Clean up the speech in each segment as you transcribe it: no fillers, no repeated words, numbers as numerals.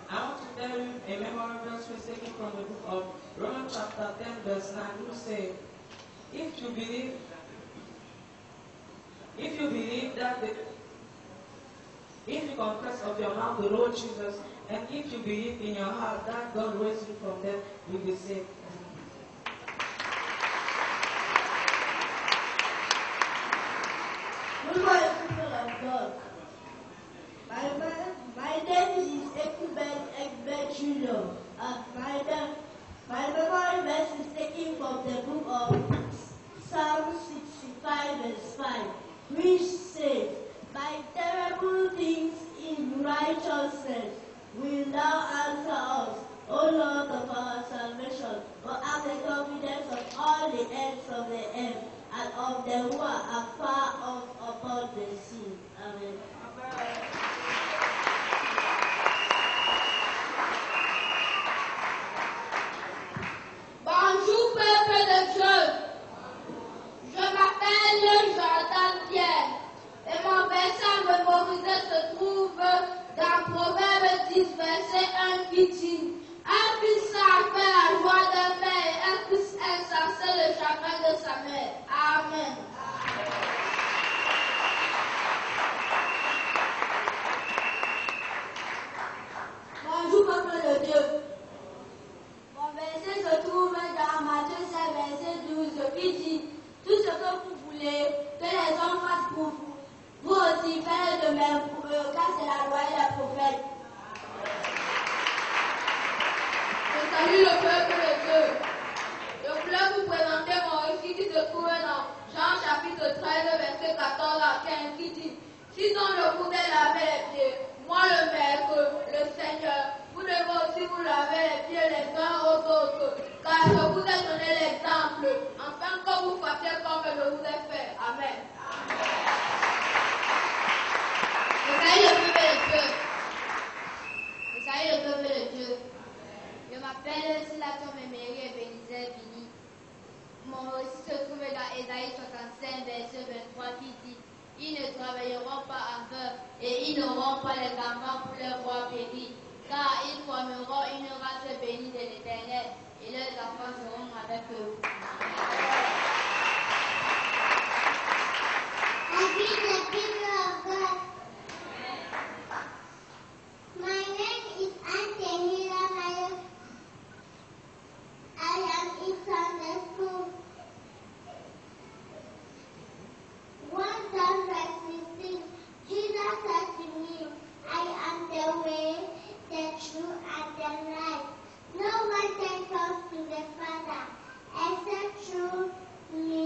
I want to tell you a memorable verse taken from the book of Romans chapter 10 verse 9, who say, if you confess of your mouth the Lord Jesus, and if you believe in your heart that God raised you from death, you will be saved. Good morning, people of God. My name is Ekubet Junior. My memory verse is taken from the book of Psalm 65 verse 5, which says, by terrible things in righteousness will thou answer us, O Lord of our salvation, for have the confidence of all the ends of the earth, and of them who are afar off upon the sea. Amen. Bonjour peuple de Dieu, je m'appelle Jordan Pierre et mon verset mémorisé se trouve dans Proverbe 10 verset 1 qui dit: un fils a fait la joie d'un père et un fils insensé le chagrin de sa mère. Amen. Bonjour peuple de Dieu. Mon verset se trouve dans Matthieu 5 verset 12 qui dit: tout ce que vous voulez que les hommes fassent pour vous, vous aussi faites de même pour eux, car c'est la loi et les prophètes. Je salue le peuple de Dieu. Je voulais vous présenter mon récit qui se trouve dans Jean chapitre 13 verset 14 à 15 qui dit: si on ne vous laver les pieds, moi le maître, le Seigneur, vous devez aussi vous laver les pieds les uns aux autres, car je vous ai donné l'exemple, afin que vous fassiez comme je vous ai fait. Amen. Salut le peuple de Dieu. Salut le peuple de Dieu. Je m'appelle Silaton Méméry et Bénizet Bini. Mon récit se trouve dans Ésaïe 65 verset 23 qui dit: ils ne travailleront pas en vain et ils n'auront pas les garments pour leur voir périr, car ils formeront une race bénie de l'Éternel et leurs enfants seront avec eux. My name is Auntie Hila. I am in Sunday school. One John verse 15, Jesus said to me, I am the way, the truth, and the life. No one can come to the Father except through me.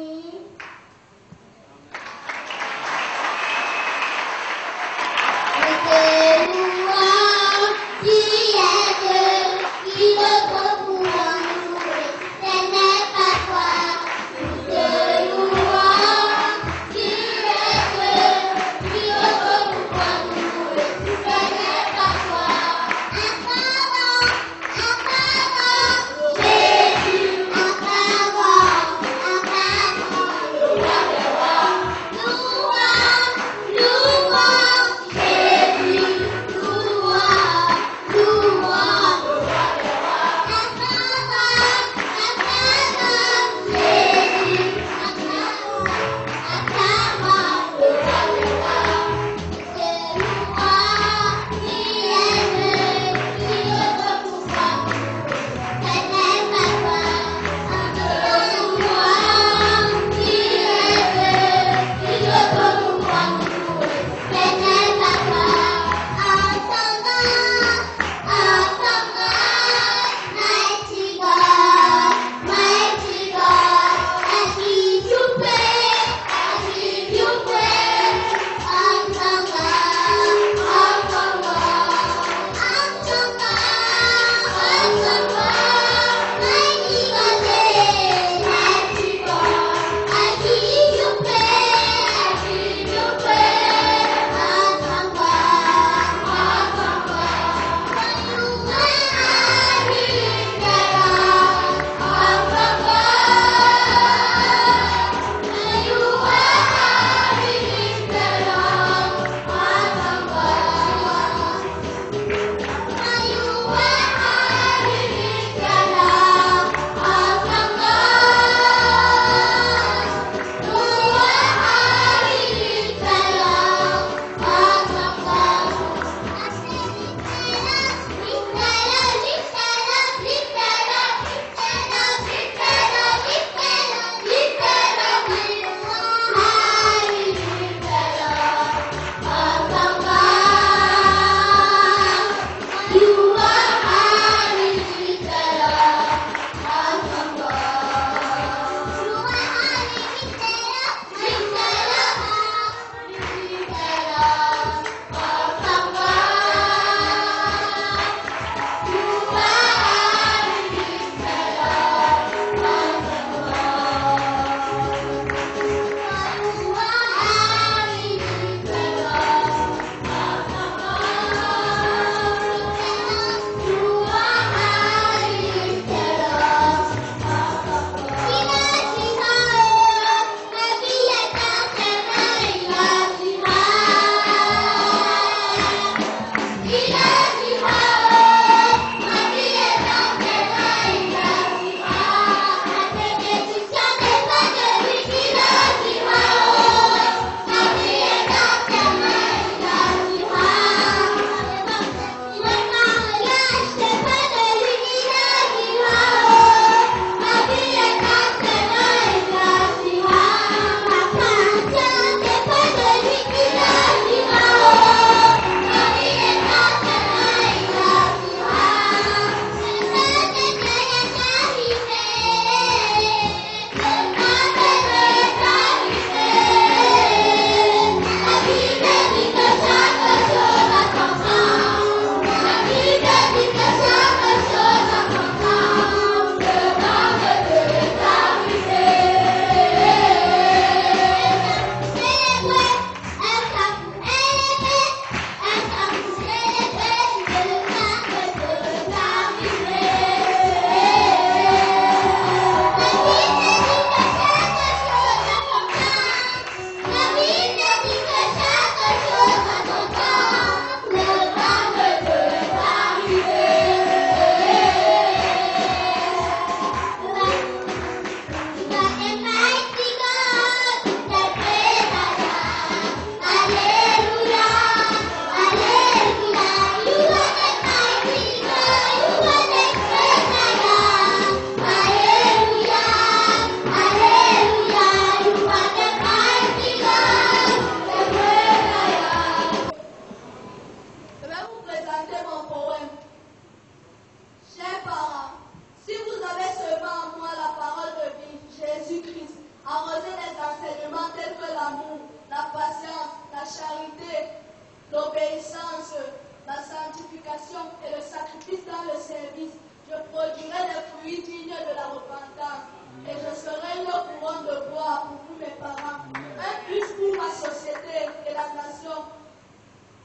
vie digne de la repentance. Et je serai le courant de gloire pour tous mes parents. Un plus pour ma société et la nation.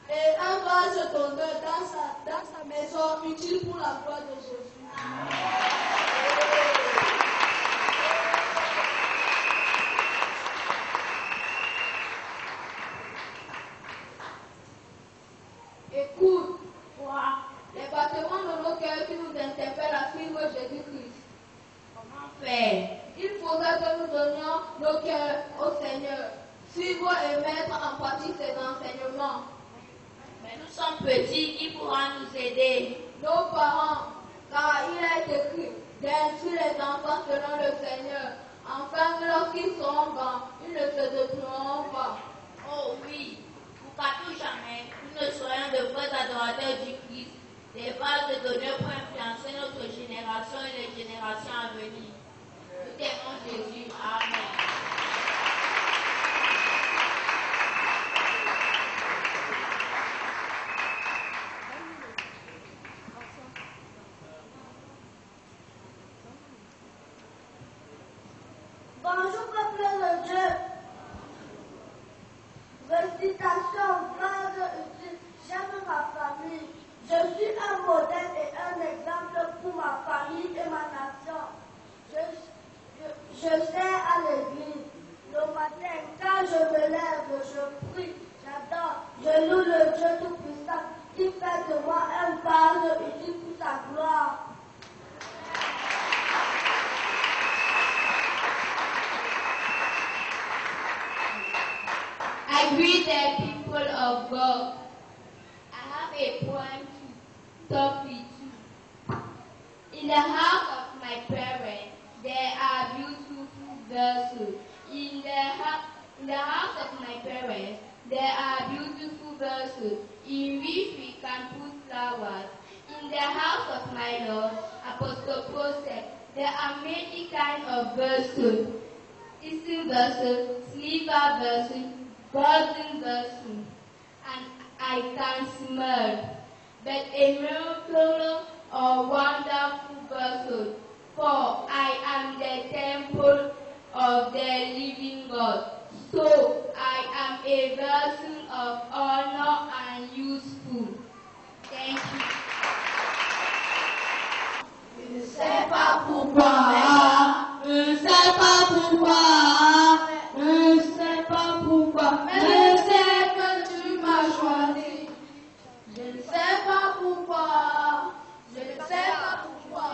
Et un vase d'honneur dans sa maison, utile pour la gloire de Jésus. Écoute, les battements de nos cœurs qui nous interpellent à suivre Jésus-Christ. Comment faire? Il faudrait que nous donnions nos cœurs au Seigneur, suivre et mettre en pratique ses enseignements. Mais nous sommes petits, qui pourra nous aider? Nos parents, car il est écrit d'instruire les enfants selon le Seigneur, afin que lorsqu'ils seront grands, ils ne se détruiront pas. Oh oui, pour qu'à tout jamais, nous ne soyons de vrais adorateurs du Christ, des vases d'honneur pour influencer notre génération et les générations à venir. Nous t'aimons Jésus. Amen. Bonjour, peuple de Dieu. Récitation, phrase utile. J'aime ma famille. Je suis un modèle et un exemple pour ma famille et ma nation. Je sers à l'église. Le matin, quand je me lève, je prie, j'adore. Je loue le Dieu Tout-Puissant qui fait de moi un vase utile pour sa gloire. I greet the people of God. I have a point to talk with you. In the house of my parents, there are beautiful vessels. In the house of my parents, there are beautiful vessels in which we can put flowers. In the house of my Lord, Apostle Paul said, there are many kinds of vessels. Eastern vessels, silver vessels, golden vessel, and I can smell, but a miracle or wonderful vessel, for I am the temple of the living God. So I am a vessel of honor and useful. Thank you. Je ne sais pas pourquoi, je ne sais pas pourquoi, je ne sais pas pourquoi, mais je sais que tu m'as choisi. Je ne sais pas pourquoi, je ne sais pas pourquoi,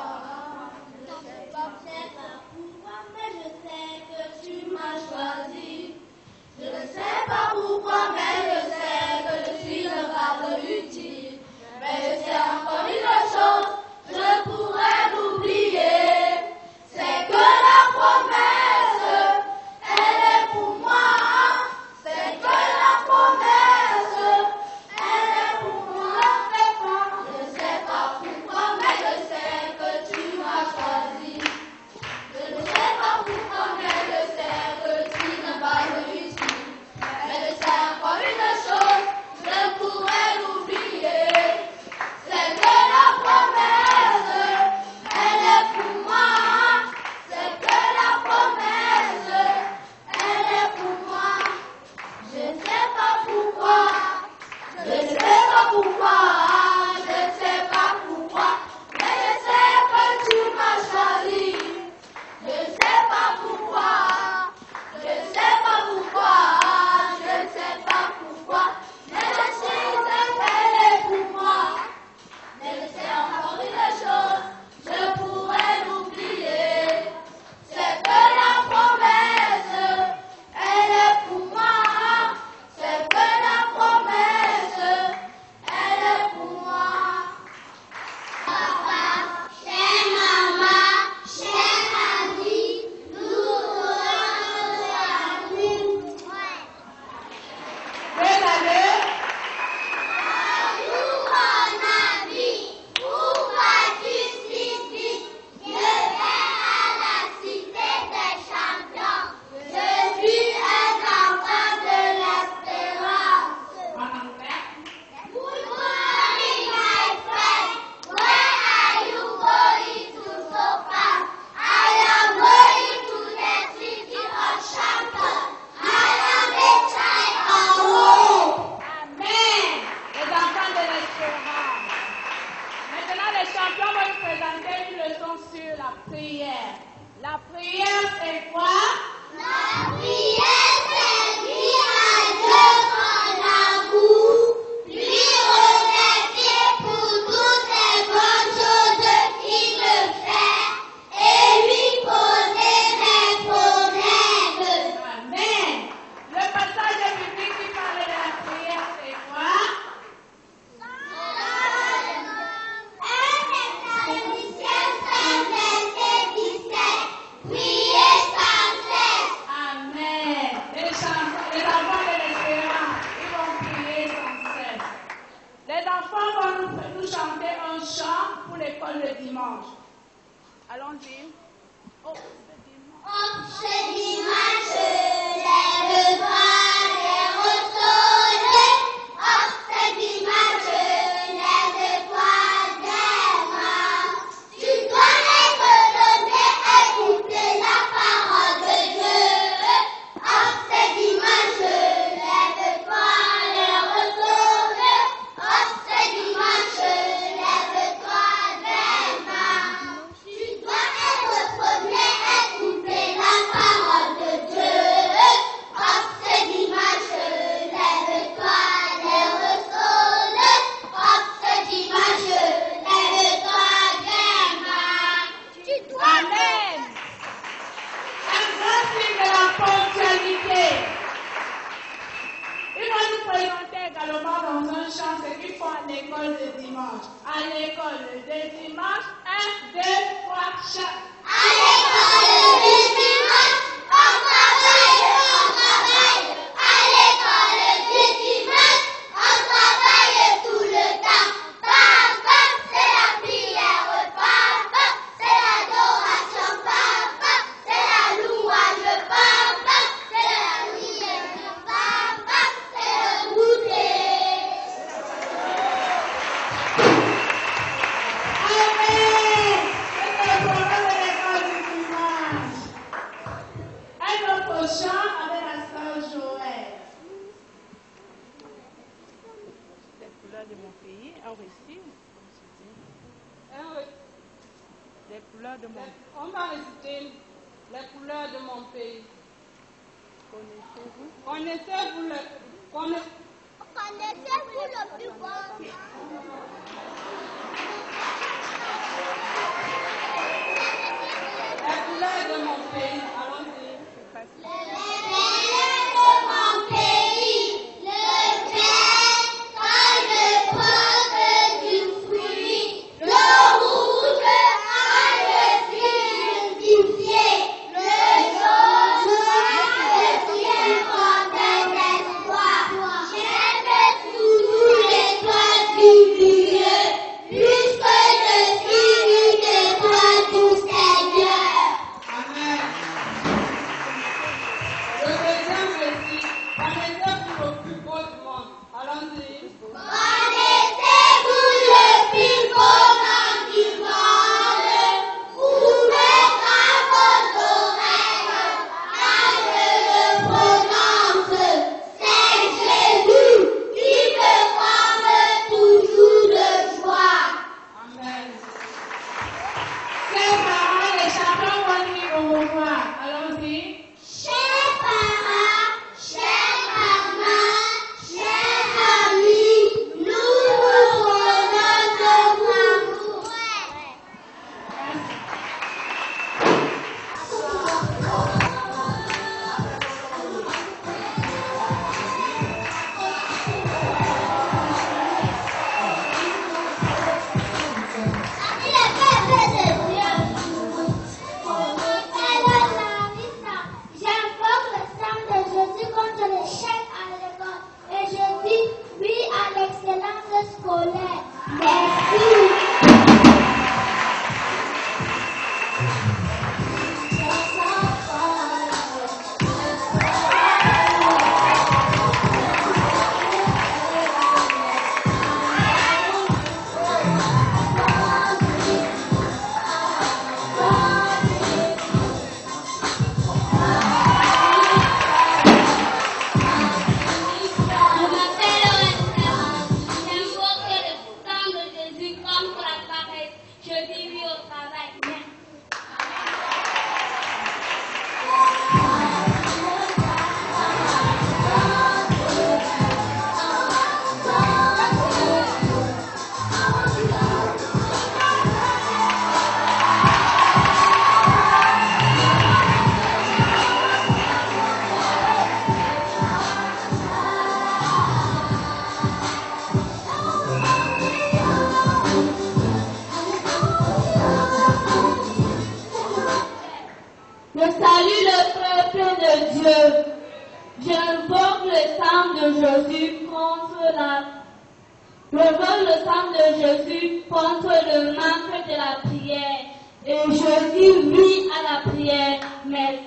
présenter une leçon sur la prière. La prière, c'est quoi? La prière, c'est dire à Dieu mon amour, lui remercier pour toutes les bonnes choses qu'il me fait et lui poser mes problèmes. Amen. Le passage biblique qui parle de la prière, c'est quoi? Amen. Les enfants de l'espérance, ils vont prier sans cesse. Les enfants vont nous chanter un chant pour l'école le dimanche. Allons-y. Oh, Ce dimanche, lève-toi et ressonne. Ce dimanche, lève-toi demain. Tu dois être donné à écouter la parole de Dieu. Ce dimanche, lève-toi et ressonne. Ce dimanche, lève-toi demain. Tu dois être donné à écouter la parole de Dieu. Ce dimanche, lève-toi et ressonne. Ce dimanche, lève-toi demain. Tu dois Amen. Un grand signe de la ponctualité. Ils vont nous présenter également dans un chant ce qu'ils font à l'école le dimanche. À l'école le dimanche, 1, 2, 3, chant. à l'école du dimanche, on travaille. À l'école du dimanche, on travaille tout le temps. Papa, c'est la prière. Papa, c'est l'adoration. Papa, c'est la louange. Papa, c'est la prière. Papa, c'est le goûter. Amen. C'est le programme de l'école du dimanche. Un autre chant avec la sœur Joël. Les couleurs de mon pays, un récit, les couleurs de mon pays. On va réciter les couleurs de mon pays. Connaissez-vous? Connaissez-vous le... Connaissez-vous le plus beau? Les couleurs de mon pays. Allons-y. Les couleurs de mon pays, le vert, quand je porte du fruit, le rouge, quand je suis unifié, le jaune, je suis un fondé d'espoir. J'aime tous les toits du milieu, puisque je suis une étoile du Seigneur. Amen. Le deuxième récit. Connaissez-vous le plus beau du monde? Allons-y. Connaissez-vous le plus beau nom du monde? Ouvrez grand vos oreilles, car je le prononce. C'est Jésus qui me comble toujours de joie. Amen. Chers parents, les champions vont dire au revoir. Allons-y. Chers parents, chers mamans, chers amis, nous vous prenons de vous. Merci les peuples de Dieu. Je dis oui au travail. Je salue le peuple de Dieu. J'invoque le sang de Jésus contre le manque de la prière. Et je dis oui à la prière. Merci.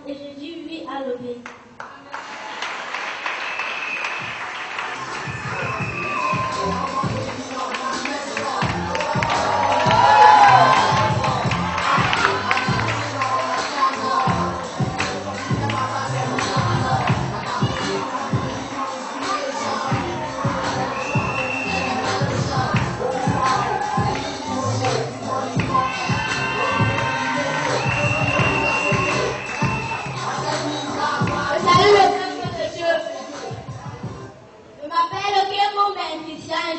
Et je dis oui à l'obéissance.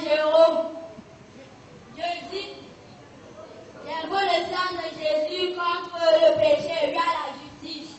Jérôme, je dis, j'invoque le sang de Jésus contre le péché et à la justice.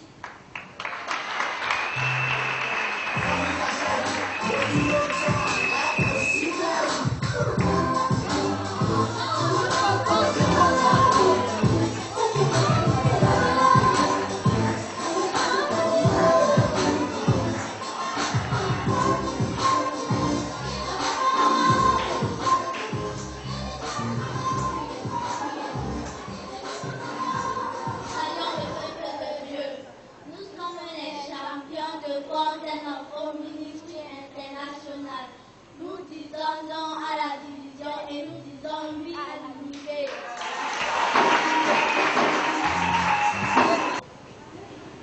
Nous disons non à la division et nous disons oui à l'unité.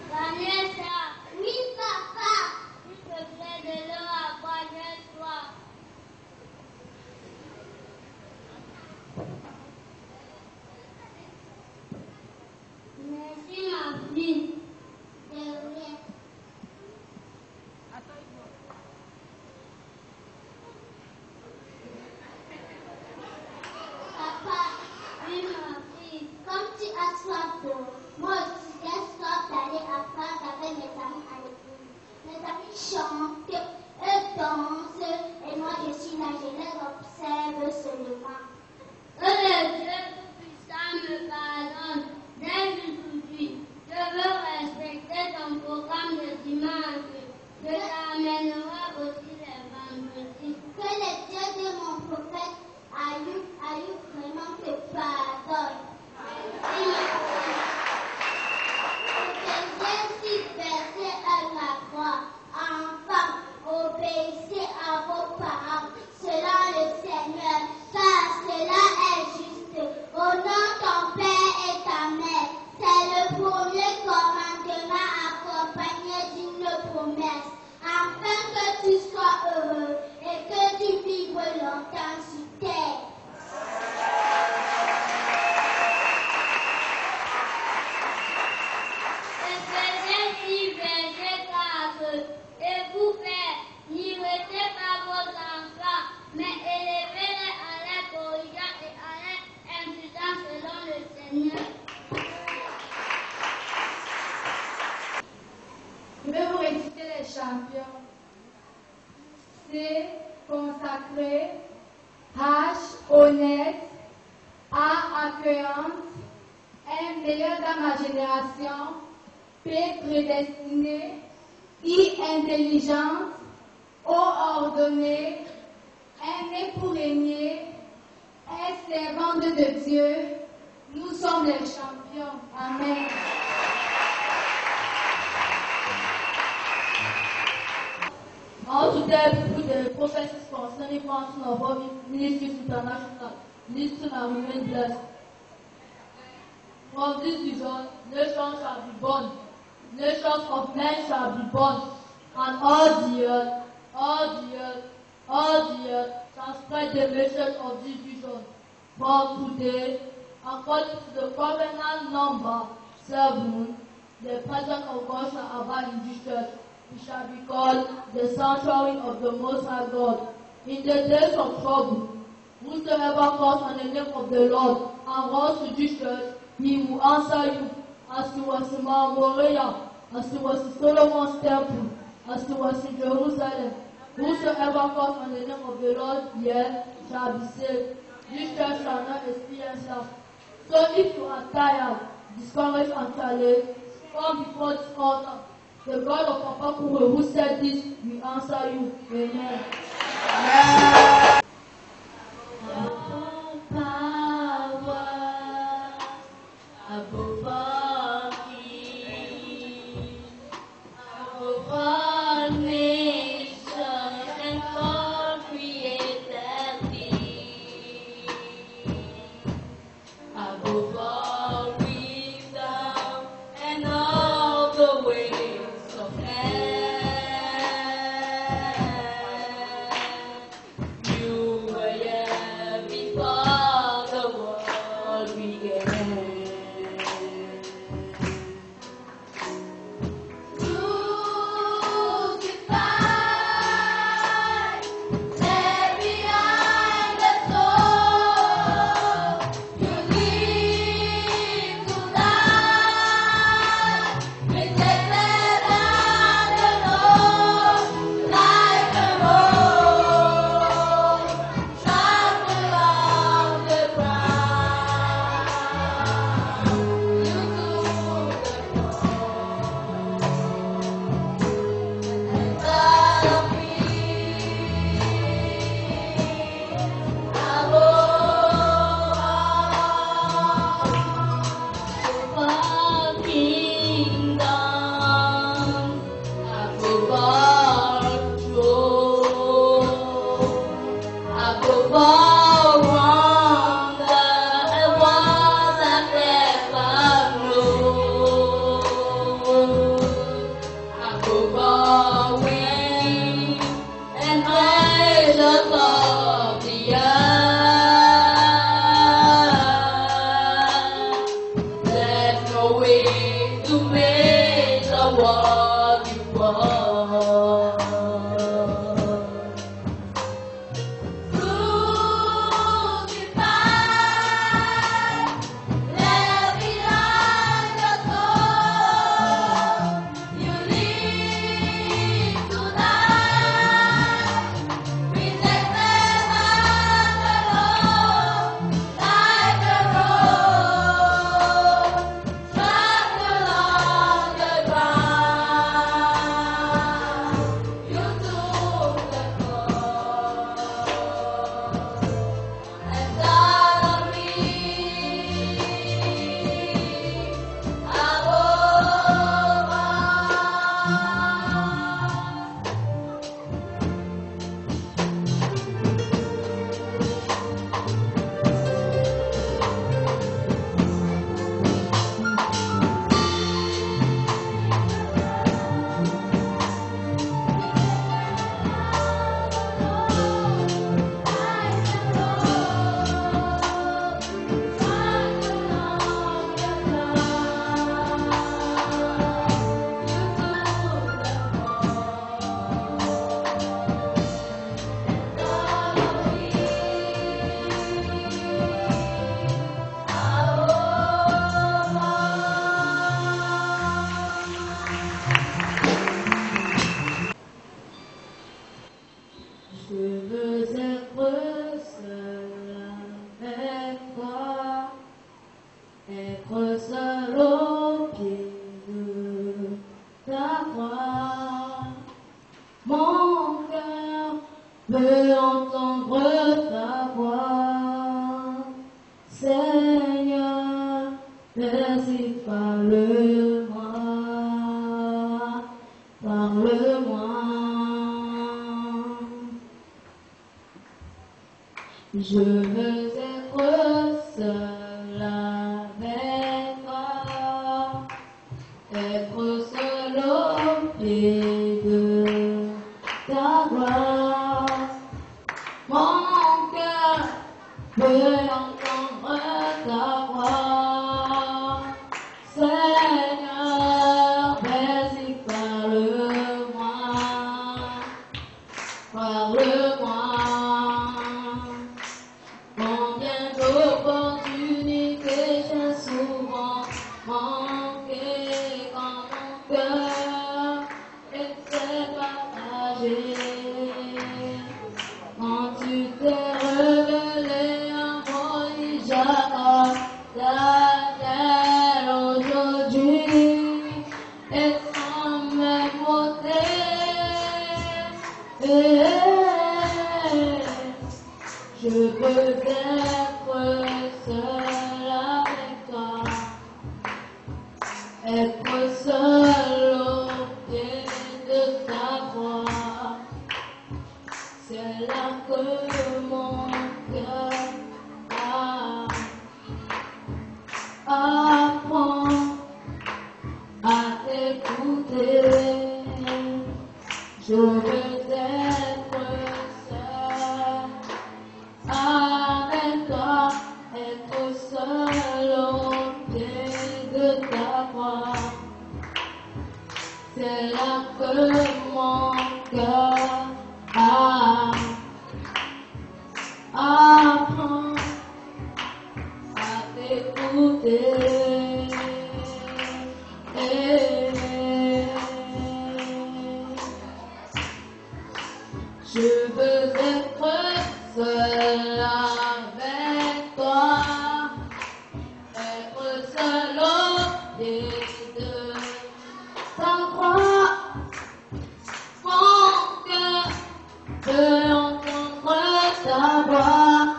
Vanessa, oui papa, s'il te plaît de l'eau à boire, j'ai soif. Merci ma fille. De rien. Comme tu as soif d'eau, moi aussi j'ai soif d'aller apprendre avec mes amis à l'église. Mes amis chantent, eux dansent, et moi je suis là, je les observe seulement. Le Dieu tout-puissant me pardonne. Dès aujourd'hui, je veux respecter ton programme de dimanche. Je t'amènerai aussi les vendredis. Que le Dieu de mon prophète Ayoub vraiment te pardonne. Obéissez si versez à la croix. Enfants, obéissez à vos parents, selon le Seigneur, car cela est juste. Honore ton père et ta mère. C'est le premier commandement accompagné d'une promesse, afin que tu sois heureux et que tu vives longtemps sur terre. Et vous, pères, n'y mettez pas vos enfants, mais élevez-les en les corrigeant et en les instruisant selon le Seigneur. Je vais vous réciter les champions. C, consacré. H, honnête. A, accueillante. M, meilleur dans ma génération. P, prédestiné. I, intelligente. O, ordonnée. N, né pour régner. S, servante de Dieu. Nous sommes les champions. Amen. the prophecies concerning Fountain of Hope Ministries International listen and remain blessed. From this vision, nations shall be born, nations of men shall be born, and all the earth shall spread the message of this vision. From today, according to the covenant number 7, the presence of God shall abide in this church. It shall be called the sanctuary of the Most High God. In the days of trouble, whosoever calls on the name of the Lord and runs to this church, he will answer you, as he was in Mount Moriah, as he was in Solomon's temple, as he was in Jerusalem. Whosoever calls on the name of the Lord here shall be saved. This church shall not experience that. So if you are tired, discouraged, and challenged, come before this altar. The God of Papa Kure who said this will answer you. Amen. Amen. veux entendre ta voix. Seigneur, vas-y, parle-moi, parle-moi. Je veux être seul avec toi, être seul au pied de ta gloire. Mon cœur peut entendre ta voix, Seigneur, vas-y, parle-moi, parle-moi. Combien d'opportunités j'ai souvent manqué quand mon cœur était partagé. Quand tu t'es révélé à Moïse, Jacob, la terre aujourd'hui est sans même ôter. Je veux être seul avec toi, être seul au pied de ta croix. C'est là que mon cœur apprend à t'écouter. Je veux être seul avec toi, être seul au pied de ta croix. C'est là que mon cœur apprends à t'écouter. Je veux être seul avec toi, être seul au pied de ta croix. Mon cœur peut entendre ta voix,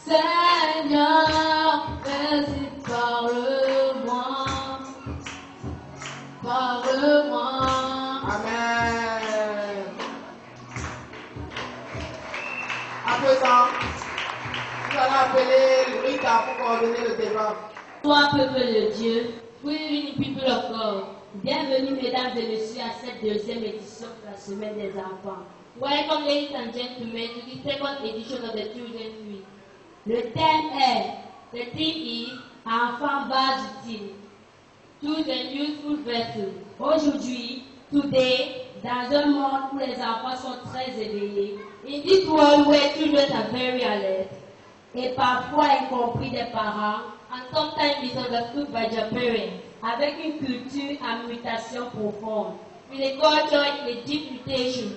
Seigneur, vas-y, parle-moi, parle-moi. Amen. À présent, nous allons appeler Rita pour coordonner le débat. Toi, peuple de Dieu, free uni people of God, bienvenue mesdames et messieurs à cette deuxième édition de la Semaine des enfants. Welcome ladies and gentlemen to the second edition of the Children's Week. Le theme is Enfants bas utile, Children useful vessels. Aujourd'hui, today, dans un monde où les enfants sont très éveillés, in this world where children are very alert, et parfois incompris des parents, and sometimes misunderstood by their parents, avec une culture à mutation profonde, with a culture in a deep mutation.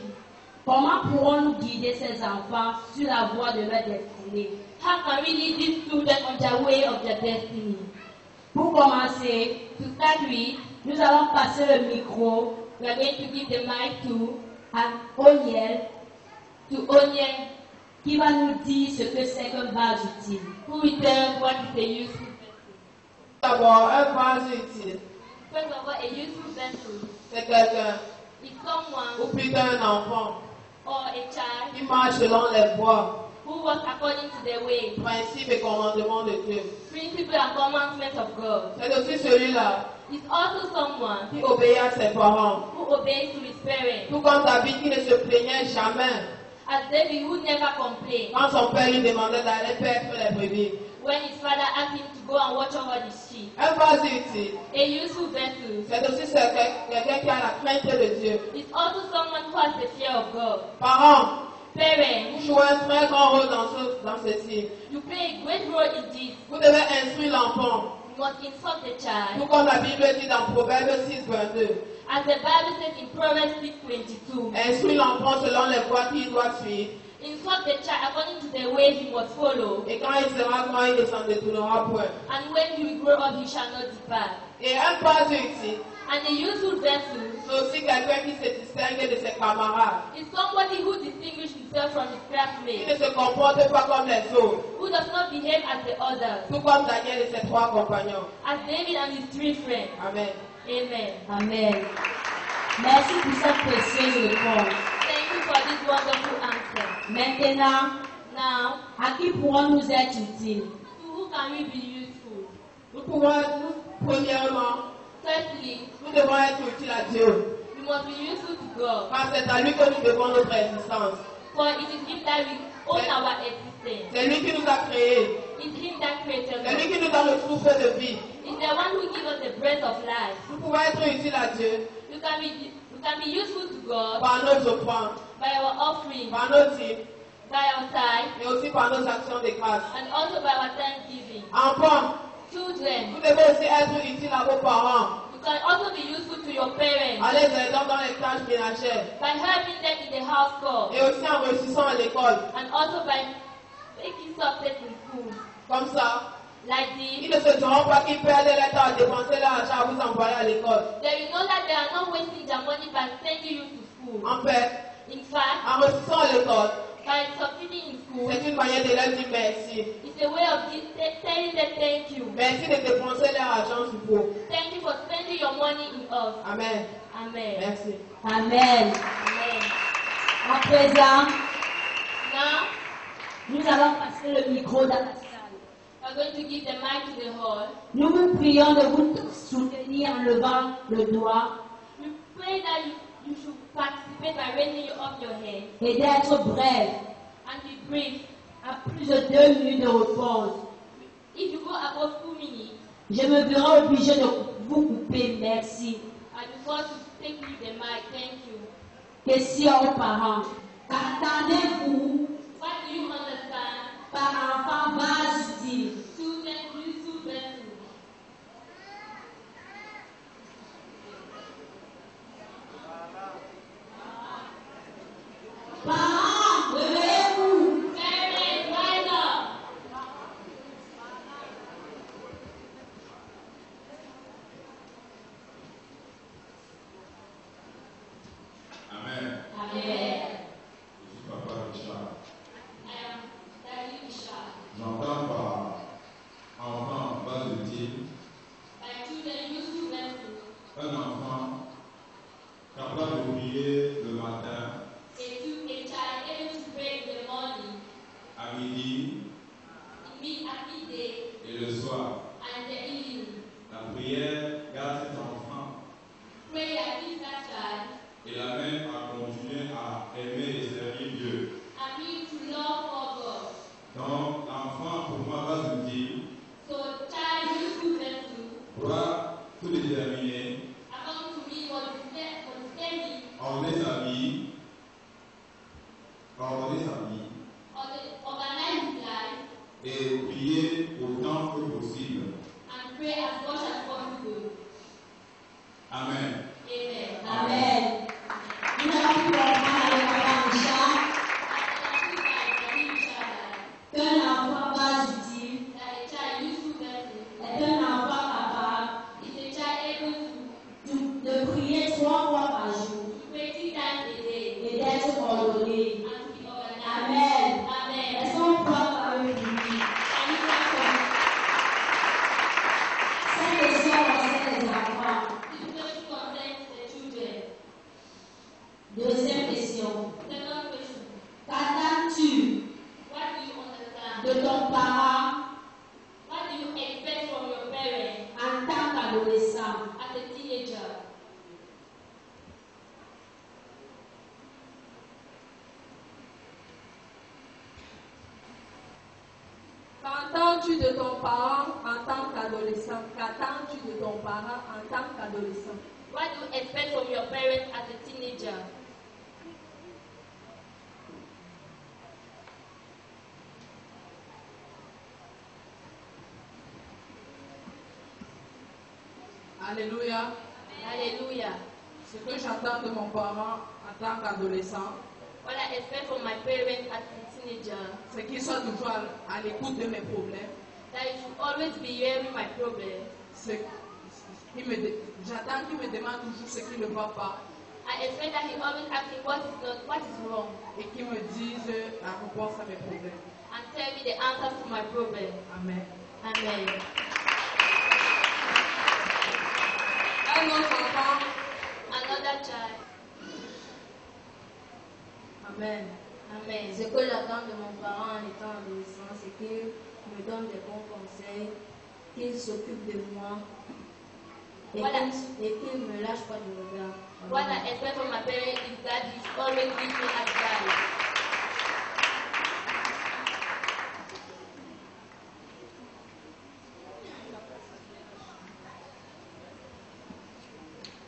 Comment pourrons-nous guider ces enfants sur la voie de leur destinée? How can we lead these children on their way of their destiny? Pour commencer, to start with, nous allons passer le micro. We are going to give the mic to Oniel, qui va nous dire ce que c'est qu'un vase utile. Who will tell what is a useful vessel? D'abord, un vase utile. First of all, a useful vessel C'est quelqu'un, is someone ou plutôt un enfant, or a child qui marche selon les voies, who walks according to the way, principes et commandements de Dieu. principles and commandments of God. C'est aussi celui-là Is also someone qui obéit à ses parents. who obeys to his parents. Tout comme David qui ne se plaignait jamais As David, who never complained quand son père lui demandait d'aller paître les brebis. when his father asked him to go and watch over the sheep. Un vase utile, A useful vessel c'est aussi quelqu'un qui a la crainte de Dieu. is also someone who has the fear of God. Parents, Parents, vous jouez un très grand rôle dans ceci. you play a great role in this. Vous devez instruire l'enfant. You must instruct the child. Tout comme la Bible dit dans Proverbe 6, 22. As the Bible says in Proverbs 6:22, Instruire l'enfant selon les voies qu'il doit suivre. instruct the child according to the ways he must follow, Et quand il sera grand, il ne s'en détournera point. and when he will grow up, he shall not depart. Et un vase utile, And a useful vessel c'est aussi quelqu'un qui se distingue de ses camarades. is somebody who distinguishes himself from his Qui classmates, ne se comporte pas comme les autres. who does not behave as the others, Tout comme Daniel et ses 3 compagnons. as David and his 3 friends. Amen. Amen. Amen. Merci pour cette précieuse réponse. Thank you for this wonderful answer. Maintenant, Now, À qui pourrons-nous être utiles? to who can we be useful? Nous pouvons être, premièrement, Firstly, nous devons être utiles à Dieu. we must be useful to God. Car c'est à lui que nous devons notre existence. For it is Him that we own our existence. C'est lui qui nous a créés. It's Him that created C'est lui us. qui nous donne le souffle de vie. It's the one who gives us the breath of life. Nous pouvons être utiles à Dieu You can be useful to God par nos offrandes, by our offering, par nos dîmes, by our tithe, mais aussi par nos actions de grâce. and also by our thanksgiving. Enfants, Children, vous devez aussi être utiles à vos parents. you can also be useful to your parents En les aidant dans les tâches ménagères. by helping them in the house chore, Et aussi en réussissant à l'école. and also by making success in school. Comme ça, Like ils this, ne se diront pas qu'ils perdent leur temps à dépenser leur argent à vous envoyer à l'école. they will know that they are not wasting their money by sending you to school. En fait, In fact, en réussissant à l'école, by succeeding in school, c'est une manière de leur dire merci. it's a way of telling them thank you. Merci de dépenser leur argent sur vous. Thank you for spending your money in us. Amen. Amen. Merci. Amen. Amen. À présent, Now, nous allons passer le micro dans la salle. we're going to give the mic to the hall. Nous vous prions de vous soutenir en levant le doigt We pray that you should participate by raising up your hand et d'être bref. and be brief. À plus de 2 minutes de réponse, If you go above 2 minutes, je me verrai obligé de vous couper. Merci. I will force you to take me the mic. Thank you. Question aux parents. Qu'attendez-vous What do you understand? par enfant vase utile? Children, useful vessels. Parents, levez-vous. Parents, rise up. Amen. Amen. Je suis Papa Richard. I am Daddy Richard. J'entends par enfant base utile My children, useful vessels. un enfant capable de prier le matin, A child able to pray in the morning, à midi at midday, et le soir. and the evening. La prière garde cet enfant Prayer gives that child et l'amène à continuer à aimer et servir Dieu. and me to love for God. Donc, l'enfant, pour moi, base utile, So child useful vessel, doit tout déterminer, according to me, was determined ordonner sa vie, or the organized life et prier autant que possible. and pray as much as possible. Amen. Amen. Amen. Nous allons prendre avec Papa Richard qu'un enfant vase utile That a child useful vessel est un enfant capable is a child able de prier 3 fois par jour to pray 3 times a day et d'être ordonné. and to be organized. Amen. Amen. Est-ce qu'on peut parler de lui? Can you clap for me? Cette question concerne les enfants. This question concerns the children. Deuxième question. Second question. Qu'attends-tu What do you understand? de ton parent What do you expect from your parents en tant qu'adolescent? as a teenager? Qu'attends-tu de ton parent en tant qu'adolescent? Qu'attends-tu de ton parent en tant qu'adolescent? What do you expect from your parents as a teenager? Alléluia. Hallelujah. Ce que j'attends de mon parent en tant qu'adolescent, What I expect from my parents as a teenager, c'est qu'il soit toujours à l'écoute de mes problèmes. that you should always be hearing my problems. J'attends qu'il me demande toujours ce qui ne va pas I expect that he always asks me what is wrong, et qu'il me dise la réponse à mes problèmes. and tell me the answers to my problem. Amen. Amen. Un autre enfant. Another child. Amen. Amen. Ce que j'attends de mon parent en étant adolescent, c'est qu'il me donne des bons conseils, qu'il s'occupe de moi et Voilà. qu'il ne me lâche pas du regard. What I expect from my parents is that he always gives me advice.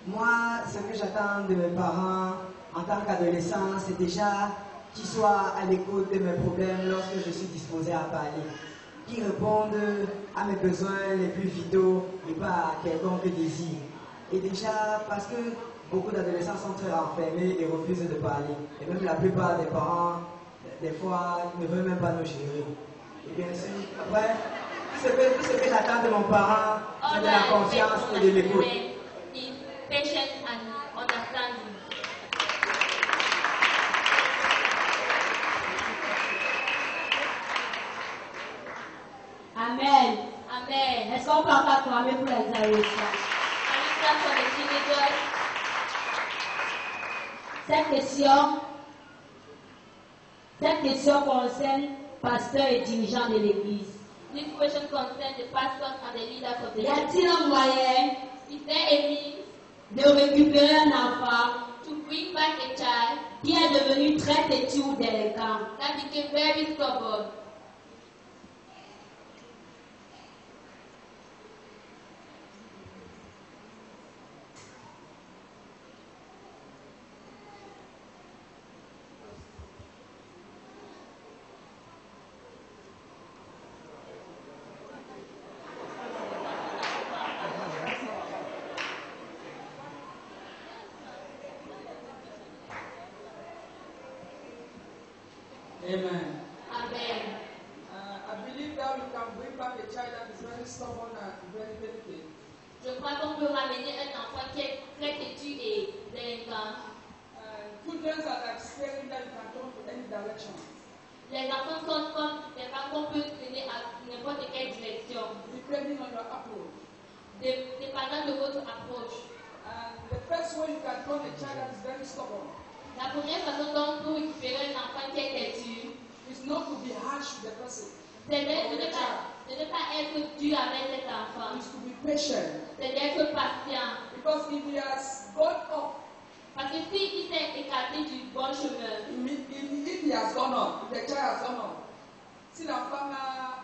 Moi, ce que j'attends de mes parents en tant qu'adolescent, c'est déjà qu'ils soient à l'écoute de mes problèmes lorsque je suis disposé à parler. Qu'ils répondent à mes besoins les plus vitaux et pas à quelconque désir. Et déjà, parce que beaucoup d'adolescents sont très renfermés et refusent de parler. Et même la plupart des parents, des fois, ne veulent même pas nous gérer. Et bien sûr, après, tout ce que j'attends de mon parent, c'est de la confiance et de l'écoute. Patience and understanding. Amen. Amen. Est-ce qu'on peut encore acclamer pour les adolescents? Can we clap for the teenagers? Cette question concerne pasteurs et dirigeants de l'Église. This question concerns the pastors and the leaders of the Y church. a-t-il un moyen Is there a means de récupérer un enfant to bring back a child qui est devenu très têtu ou délinquant? that became very stubborn? Amen. Amen. I believe that we can bring back a child that is very stubborn and very delicate. Je crois qu'on peut ramener un enfant qui est très têtu et délinquant. Children are like steering that you can turn to any direction. Les enfants sont comme des femmes qu'on peut donner à n'importe quelle direction, Depending on your approach. dépendant de votre approche. And the first way you can turn a child that is very stubborn La première façon dont on peut récupérer un enfant qui est têtu, is not to be harsh with the person. c'est de ne pas être dur avec cet enfant, It's to be patient. c'est d'être patient. Because if he has gone up, Parce que s'il s'est écarté du bon chemin, if he has gone up, if the child has gone up, si l'enfant a,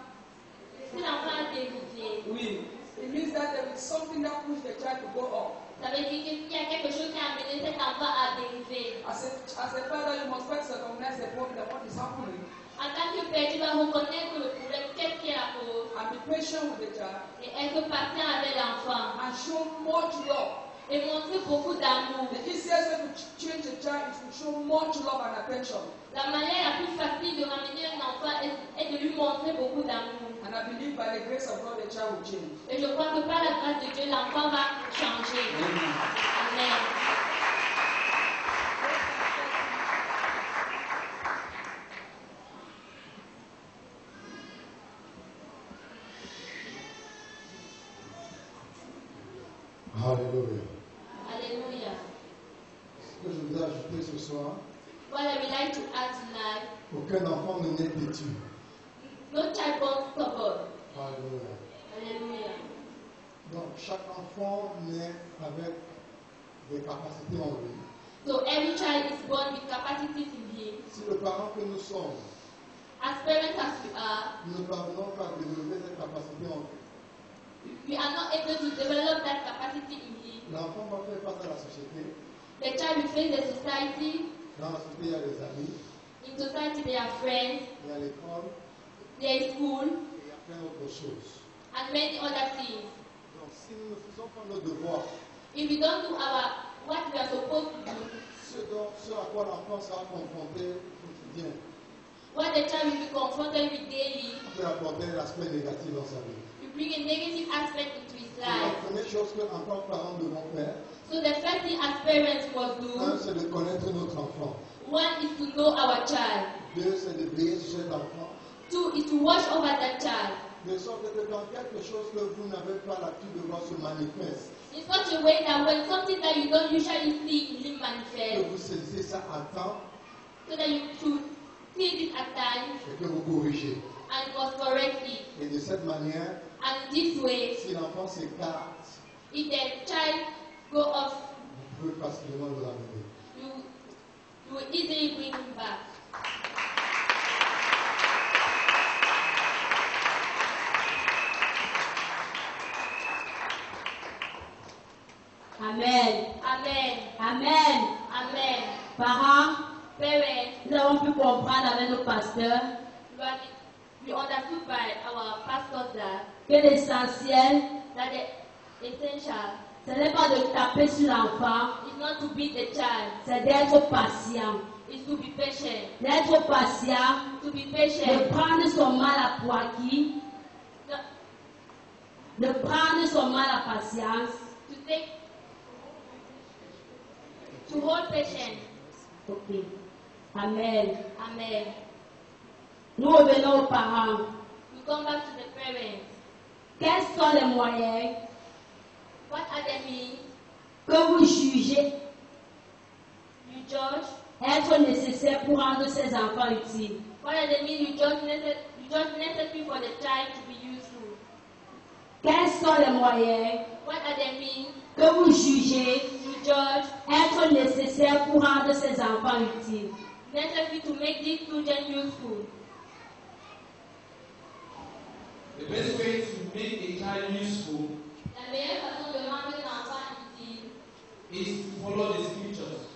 si l'enfant a dévié, oui, it means that there is something that pushed the child to go up. ça veut dire qu'il y a quelque chose qui a amené cet enfant à dériver. As a father, you must first recognize the problem, what is happening, En tant que père, tu dois reconnaître le problème, qu'est-ce qui est la cause, and be patient with the child, et être patient avec l'enfant, and show much love. et montrer beaucoup d'amour. The easiest way to change a child is to show much love and attention. La manière la plus facile de ramener un enfant est de lui montrer beaucoup d'amour. And I believe by the grace of God, the child will change. Et je crois que par la grâce de Dieu, l'enfant va changer. Amen. Alléluia. Alléluia. Ce que je voudrais ajouter ce soir, What I would like to add tonight, aucun enfant ne naît têtu. no child born stubborn. Alléluia. Alléluia. Donc chaque enfant naît avec des capacités en lui. So every child is born with capacities in him. Si le parent que nous sommes, As parents as we are, nous ne parvenons pas à développer cette capacité en lui, we are not able to develop that capacity in him. l'enfant va faire face à la société. The child will face the society. Dans la société, il y a des amis, In society, they are friends, il y a l'école there is school, et il y a plein d'autres choses. and many other things. Donc si nous ne faisons pas nos devoirs, If we don't do what we are supposed to do, ce à quoi l'enfant sera confronté au quotidien, what the child will be confronted with daily, peut apporter l'aspect négatif dans sa vie. will bring a negative aspect into his La life. première chose qu'en tant que parents devons faire, So the first thing as parents must un, do, c'est de connaître notre enfant. one is to know our child. Deux, c'est de veiller sur cet enfant. Two is to watch over that child. De sorte que quand quelque chose que vous n'avez pas l'habitude de voir se manifeste, In such a way that when something that you don't usually see in him que manifest, vous saisissez ça à temps, so that you should sees it at times et que vous corrigez. and was corrected. Et de cette manière, And this way, si l'enfant s'écarte, if the child go off, vous pouvez facilement le ramener. you will easily bring him back. Amen. Amen. Amen. Amen. Parents, Parents, nous avons pu comprendre avec nos pasteurs we understood by our pastors que l'essentiel, that the essential ce n'est pas de taper sur l'enfant, is not to beat the child, c'est d'être patient. is to be patient. D'être patient, To be de patient. prendre son mal à poids, de prendre son mal à patience. To hold patience. Ok. Amen. Amen. Nous revenons aux parents. We come back to the parents. Quels sont les moyens What are the means que vous jugez you judge? être nécessaires pour rendre ces enfants utiles? What are the means you judge necessary for the child to be useful? Quels sont les moyens What are the means que vous jugez you judge être nécessaires pour rendre ces enfants utiles? necessary to make these children useful? The best way to make a child useful La meilleure façon de rendre l'enfant utile is to follow the scriptures.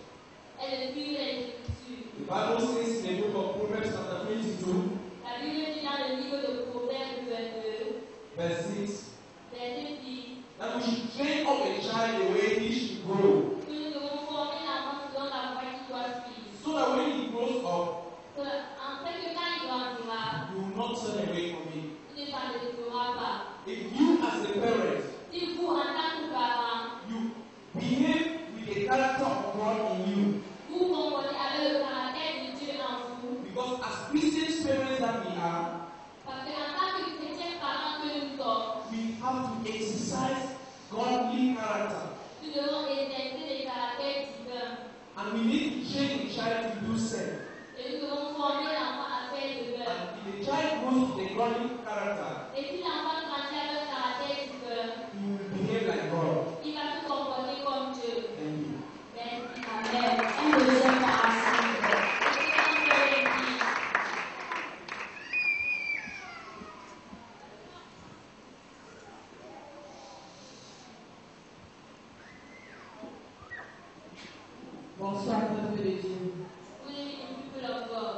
est de suivre les Écritures. The Bible says in the book of Proverbs chapter 22, La Bible dit dans le livre de Proverbes 22, verse 6, verset 6, that we should train up a child the way he should grow, que nous devons former l'enfant selon la voie qu'il doit suivre. so that when he grows up, En fait que quand il grandira, you will not turn away from him. il ne s'en détournera pas. If you as a parent, Si vous, en tant que parent, you behave with the character of God in you, vous comportez avec le caractère de Dieu en vous, because as Christian parents that we are, parce qu'en tant que chrétien parent que nous sommes, we have to exercise godly character. nous devons exercer des caractères divins. And we need to train the child to do so. Et nous devons former l'enfant à faire de l'œuvre. And if the child grows with a godly character, Et si l'enfant grandit avec un caractère divin, he will behave like God. il va se comporter comme Dieu. Thank you. Merci. Amen. Un deuxième parent. Bonsoir, peuple de Dieu. Vous êtes un people of God.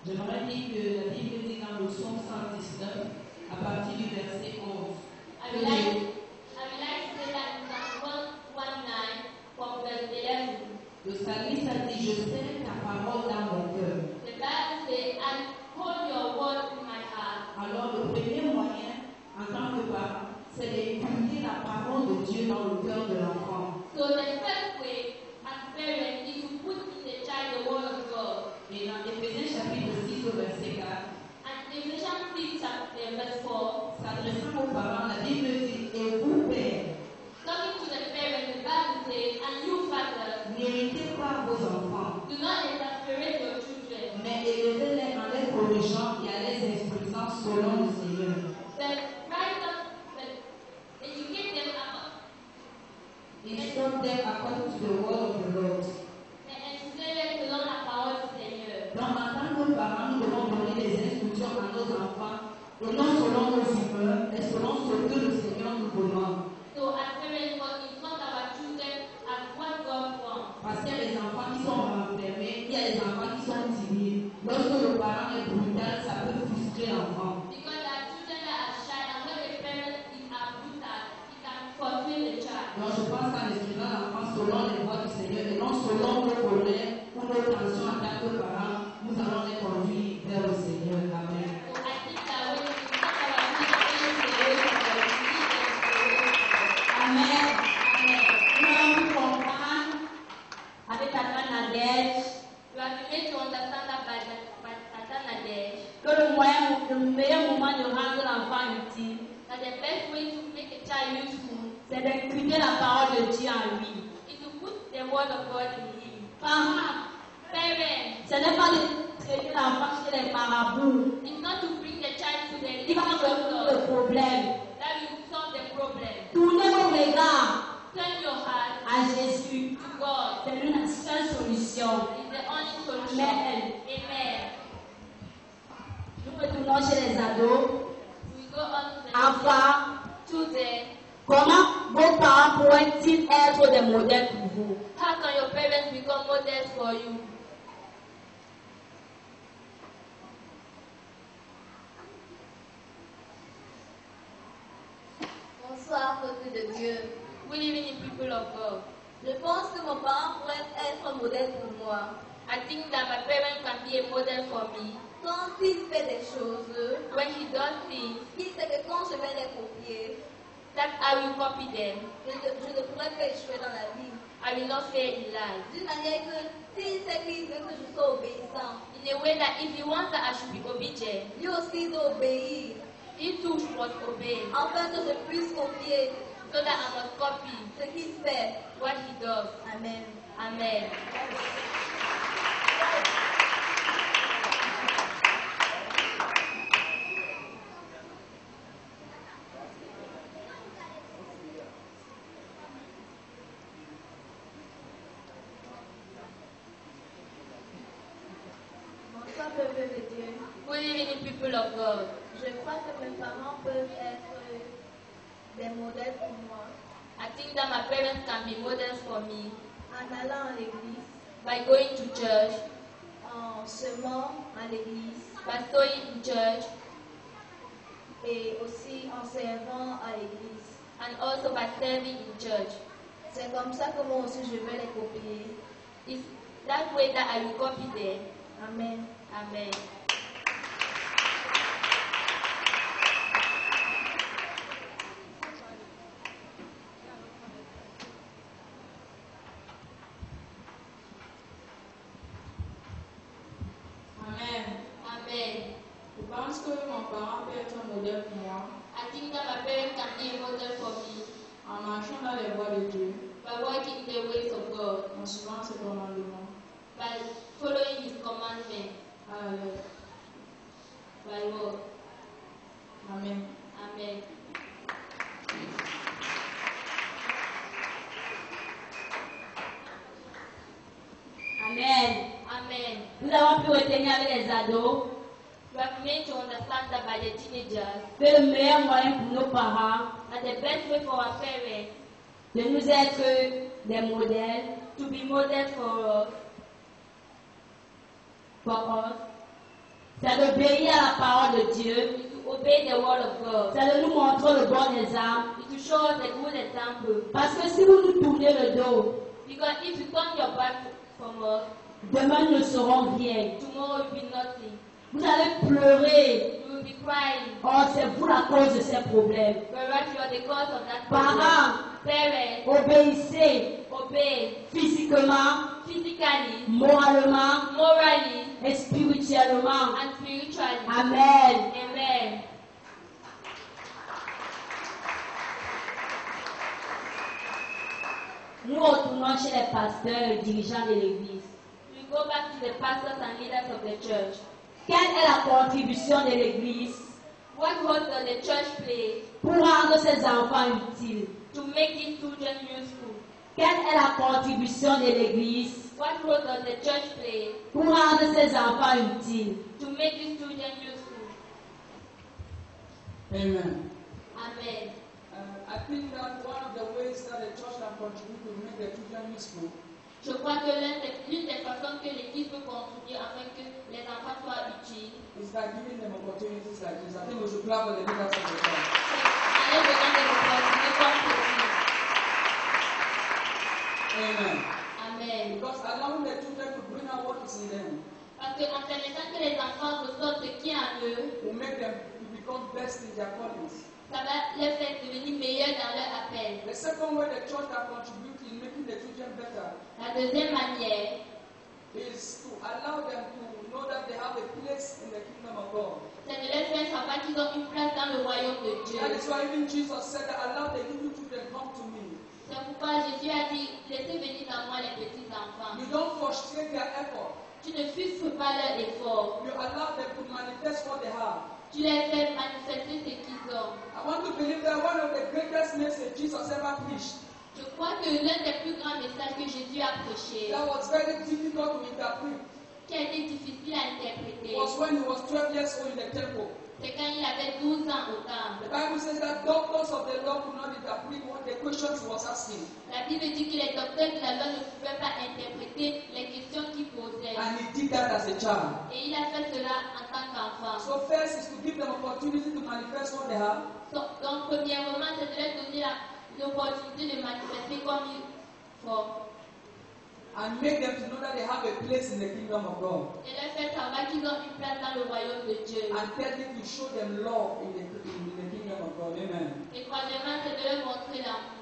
J'aimerais dire que la Bible dit dans le psaume 119, à partir du verset 11, I would like to say that in Psalm 119 from verse 11, le psalmiste a dit, je sais ta parole dans mon cœur. the Bible says, I hold your word in my heart. Alors le premier moyen, en tant que parent, c'est d'inculquer la parole de Dieu dans le cœur de l'enfant. So the first way, as parents, is to put in the child the word of God. Et dans Éphésiens chapitre 6 au verset 4, And Ephesians 6 chapter verse 4, s'adressant aux parents, la Bible dit, et vous, pères, talking to the parents, the Bible says, and you fathers, n'héritez pas vos enfants, do not exasperate your children, mais élevez-les en les corrigeant et en les instruisant selon le Seigneur. but rise up, but educate them about, Instruct them according to the word of the Lord. and instruct selon la parole du Seigneur. Donc, en tant que parents, nous devons donner des instructions à nos enfants, et non selon nos humeurs, mais selon ce que le Seigneur nous demande. So as parents, we instruct our children as what God wants. Parce qu'il y a des enfants qui sont renfermés, il y a des enfants qui sont timides. Lorsque le parent est brutal, ça peut frustrer l'enfant. Because our children are shy, and when the parent is brutal, it can frustrate the child. Donc, je pense qu'en instruisant l'enfant selon les voies du Seigneur et non selon nos colères ou nos tensions en tant que parents, nous allons les conduire vers le Seigneur. Amen. So I think that when we instruct our children in the way of God, we need them to Amen. Amen. Nous avons pu comprendre avec Tata Nadège we have been made to understand that by Tata Nadej, que le meilleur moment de rendre l'enfant utile, that the best way to make a child useful c'est d'inculquer la parole de Dieu en lui. is to put the word of God in him. Parents, Parents, parents. Ce n'est pas de traiter l'enfant chez les marabouts. It's not to bring the child to the Il va living résoudre le doctor. problème. That will solve the problem. Tournez vos regards Turn your heart à Jésus. to God. C'est une seule solution. It's the only solution. Amen. Amen. Nous retournons chez les ados. We go on to the Enfants, children. comment vos parents pourraient-ils être des modèles pour vous? How can your parents become models for you? Bonsoir, peuple de Dieu. We live in people of God. Je pense que mon parent pourrait être un modèle pour moi. I think that my parents can be a model for me. Quand il fait des choses, When he does things, il sait que quand je vais les copier, that I will copy them. je ne pourrai pas échouer dans la vie. I will not fail in life. D'une manière que s'il sait qu'il veut que je sois obéissant, In a way that if he wants that I should be obedient, lui aussi doit obéir, he too must obey, afin que je puisse copier so that I must copy ce qu'il fait. what he does. Amen. Amen. Bonsoir, peuple de Dieu. We live in people of God. Je crois que mes parents peuvent être des modèles pour moi I think that my parents can be models for me en allant à l'église, by going to church, en semant à l'église by sowing in church, et aussi en servant à l'église. and also by serving in church. C'est comme ça que moi aussi je vais les copier. It's that way that I will copy them. Amen. Amen. Amen. Amen. Je pense que mon parent peut être un modèle pour moi I think that my parents can be a model for me en marchant dans les voies de Dieu, by walking in the ways of God, en suivant ses commandements by following His commandments, à la lettre. by word. Amen. Amen. Amen. Amen. Nous avons pu retenir avec les ados We have made to understand that by the teenagers, que le meilleur moyen pour nos parents that the best way for our parents de nous être des modèles to be models for us c'est d'obéir à la parole de Dieu, is to obey the word of God, c'est de nous montrer le bon exemple. is to show us a good example. Parce que si vous nous tournez le dos, Because if you turn your back from us, demain nous ne serons rien. tomorrow will be nothing. Vous allez pleurer. You will be crying. Oh, c'est vous la cause de ces problèmes. Whereas you are the cause of that problem. Parents, Parents, obéissez obey physiquement, physically, moralement morally, et spirituellement. and spiritually. Amen. Amen. Nous retournons chez les pasteurs et dirigeants de l'église. We go back to the pastors and leaders of the church. Quelle est la contribution de l'église What role does the church play pour rendre ses enfants utiles? to make these children useful? Quelle est la contribution de l'église What role does the church play pour rendre ses enfants utiles? to make these children useful? Amen. Amen. I think that one of the ways that the church can contribute to make the children useful Je crois que l'une des façons que l'Église peut contribuer afin que les enfants soient utiles, is by giving them opportunities like this. I think we should clap for the leaders of the church. c'est en leur donnant des opportunités comme ceci. Amen. Amen. Because allowing the children to bring out what is in them Parce qu'en permettant que les enfants ressortent ce qui est en eux, will make them to become best in their callings. ça va les faire devenir meilleurs dans leur appel. The second way the church can contribute in making the children better La deuxième manière, is to allow them to know that they have a place in the kingdom of God. c'est de leur faire savoir qu'ils ont une place dans le royaume de Dieu. That is why even Jesus said that allow the little children come to me. C'est pourquoi Jésus a dit, laissez venir à moi les petits enfants. You don't frustrate their effort. Tu ne frustres pas leur effort. You allow them to manifest what they have. Tu les fais manifester ce qu'ils ont. I want to believe that one of the greatest messages Jesus ever preached. Je crois que l'un des plus grands messages que Jésus a prêché, That was very difficult to interpret. qui a été difficile à interpréter, Was when he was 12 years old in the temple. c'est quand il avait 12 ans au temple. The Bible says that doctors of the law could not interpret what the questions he was asking. La Bible dit que les docteurs de la loi ne pouvaient pas interpréter les questions qu'il posait. And he did that as a child. Et il a fait cela en tant qu'enfant. So first is to give them opportunity to manifest what they have. Donc, premièrement, c'est de leur donner l'opportunité de manifester comme il faut. And make them to know that they have a place in the kingdom of God. Et leur faire savoir qu'ils ont une place dans le royaume de Dieu. And tell them to show them love in the kingdom of God. Amen. Et troisièmement, c'est de leur montrer l'amour.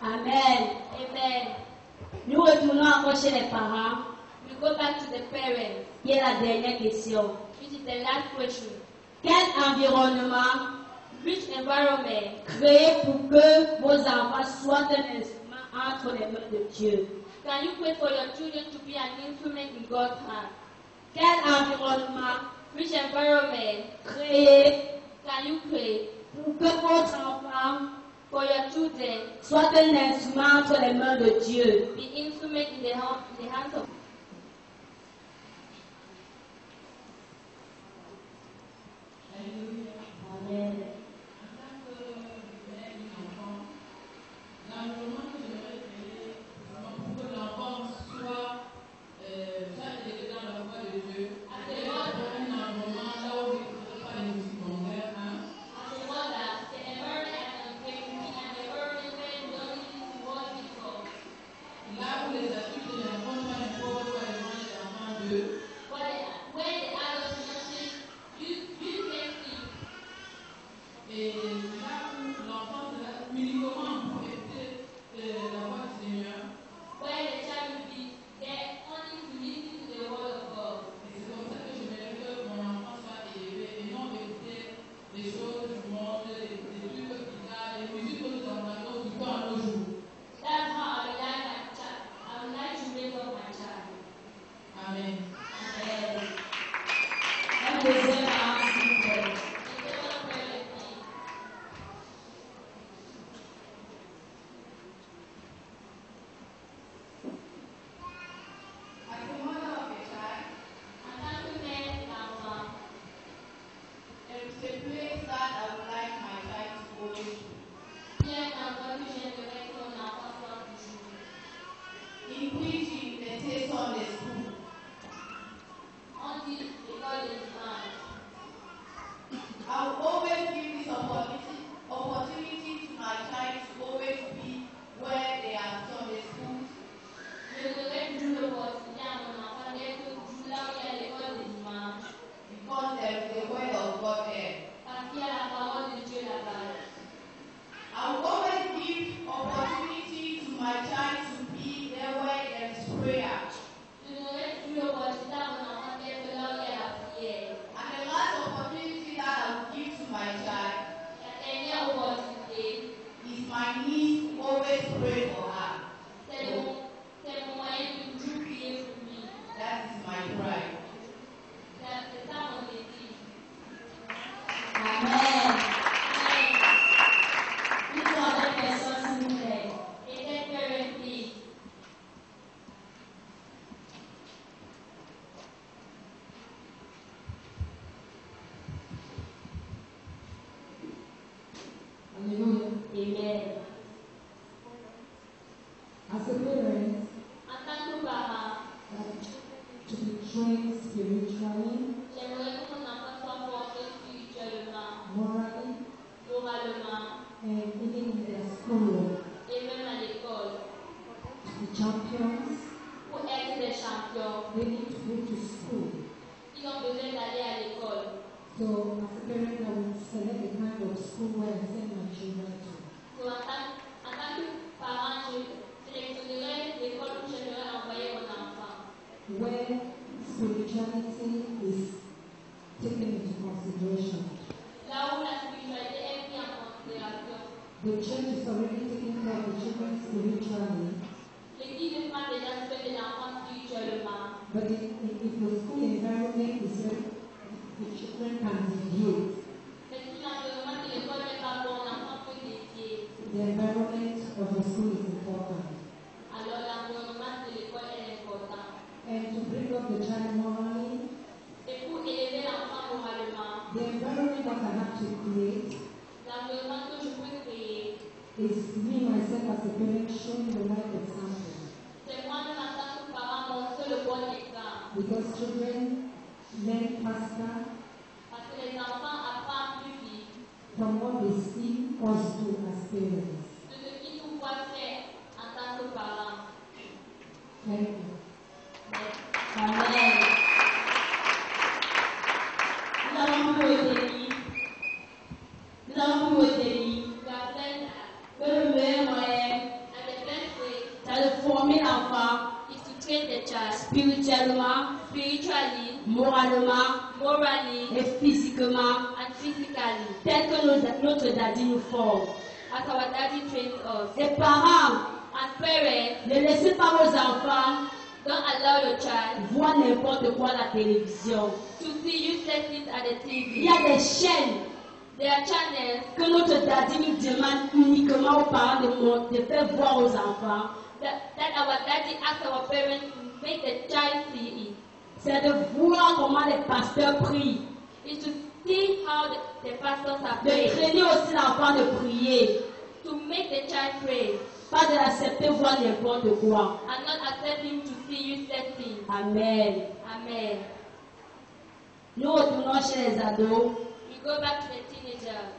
Amen. Amen. Nous retournons encore chez les parents. We go back to the parents. Qui est la dernière question. Which is the last question. Quel environnement Which environment créer pour que vos enfants soient un instrument entre les mains de Dieu? can you pray for your children to be an instrument in God's hand? Quel environnement Which environment créer can you pray pour que votre enfant for your children soit un instrument entre les mains de Dieu? be instrument in the hands of Amen. L'environnement que j'aimerais créer pour que l'enfant soit dans la voie de Dieu, c'est un environnement là où il ne faut pas les secondaires. Là où les adultes ne font pas n'importe quoi devant les enfants d'eux. Et là où l'enfant sera uniquement pour écouter la voix du Seigneur. Et c'est comme ça que j'aimerais que mon enfant soit élevé et non écouter les choses du monde, les trucs bizarres, les musiques que nous entendons tout le temps à nos jours. Amen. Un deuxième parent, s'il vous plaît. spirituality is taken into consideration. Là où la spiritualité est prise en considération. The church is already taking care of the children spiritually. L'église prend déjà soin des enfants spirituellement. But if the school environment is very, the children can deviate. Mais si l'environnement de l'école n'est pas bon, l'enfant peut dévier. The environment of the school is important. Alors l'environnement de l'école est important. And to bring up the child morally, Et pour élever l'enfant moralement, the environment that I have to create l'environnement que je peux créer, is me myself as a parent showing the right example. c'est moi-même en tant que parent montrer le bon exemple. Because children learn faster Parce que les enfants apprennent plus vite from what they see us do as parents. de ce qu'ils nous voient faire en tant que parents. Thank you. Amen. Nous avons pu retenir que le meilleur moyen de former l'enfant is to train the child spirituellement, moralement morally et physiquement, and physically, tel que notre daddy nous forme. as our daddy trains us. Les parents, As parents, ne laissez pas vos enfants don't allow your child voir n'importe quoi à la télévision. to see useless things at the Il TV. y a des chaînes There are channels que notre daddy nous demande uniquement aux parents de faire voir aux enfants. that our daddy asks our parents to make the child see it. C'est de voir comment les pasteurs prient. Is to see how the pastors are De praying. traîner aussi l'enfant de prier. To make the child pray. Pas de l'accepter voir n'importe quoi. And not accept him to see useless things. Amen. Amen. Nous retournons chez les ados. We go back to the teenagers.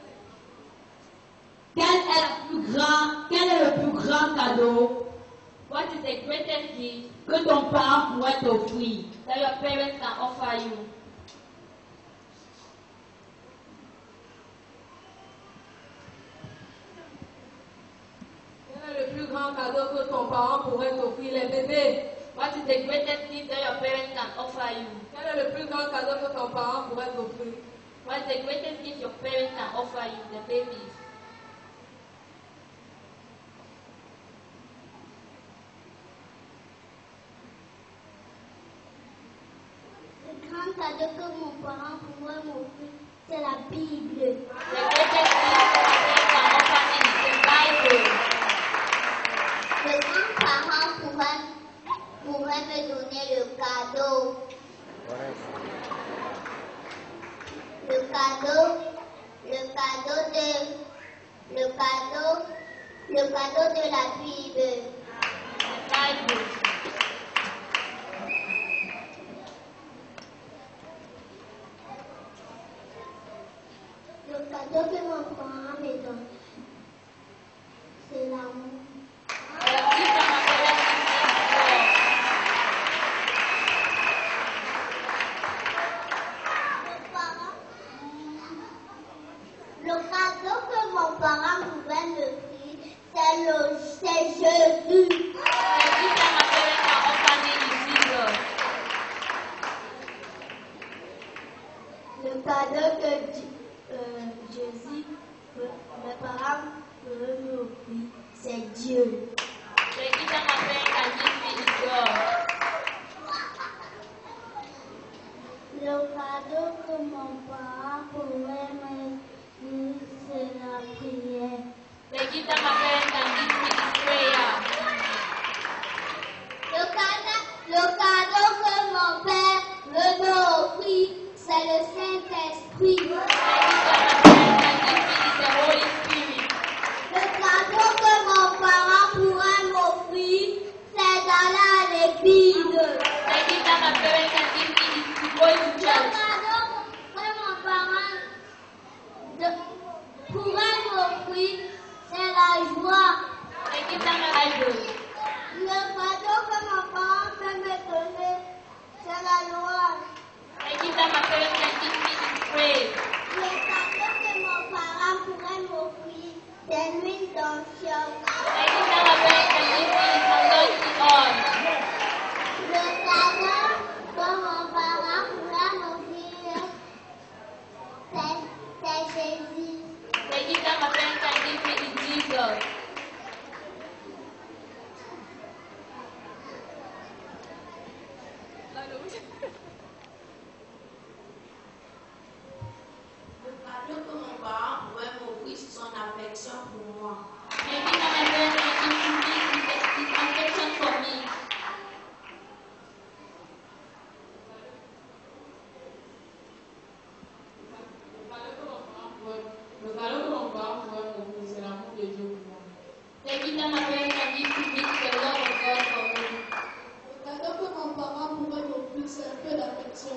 Quel est le plus grand cadeau What is the greatest gift que ton parent pourrait t'offrir? that your parents can offer you? Quel est le plus grand cadeau que ton parent pourrait t'offrir, les bébés? What is the greatest gift that your parents can offer you? Quel est le plus grand cadeau que ton parent pourrait t'offrir? What is the greatest gift your parents can offer you? The babies. Le grand cadeau que mon parent pourrait m'offrir, c'est la Bible. The greatest gift your parents can offer me is the Bible. Le grand-parent pourrait me donner le cadeau. Le cadeau de la Bible. The Bible. Le cadeau que mon parent me donne, c'est l'amour. The gift that my parents Le cadeau que mon parent pouvait me faire, c'est Jésus. The gift that my parents can offer me is Jesus. Le cadeau que Jésus, mes parents peuvent me offrir, c'est Dieu. The gift that my parents can give me is God. Le cadeau que mon parent pourrait me dire, c'est la prière. The gift that my parents can give me is prayer. Le cadeau que mon père veut me offrir, c'est le Saint-Esprit. The gift that my parents can give me is the Holy Spirit. Le cadeau que mon parent pourrait m'offrir, c'est d'aller à l'église. The gift that my parents can give me is to go to Le church. cadeau que mon parent pourrait m'offrir, c'est la joie. The gift that my parents Le cadeau que mon parent peut me donner, c'est la louange. The gift that my parents can give me is praise. Le cadeau que mon parent pourrait m'offrir, Le cadeau que mon parent pouvait m'offrir, c'est son affection pour moi. Maybe my parents can give me his affection for me. Le cadeau que mon parent pouvait m'offrir, c'est l'amour de Dieu pour moi. Maybe my parents can give me the love of God for me. Le cadeau que mon parent pouvait m'offrir, c'est un peu d'affection.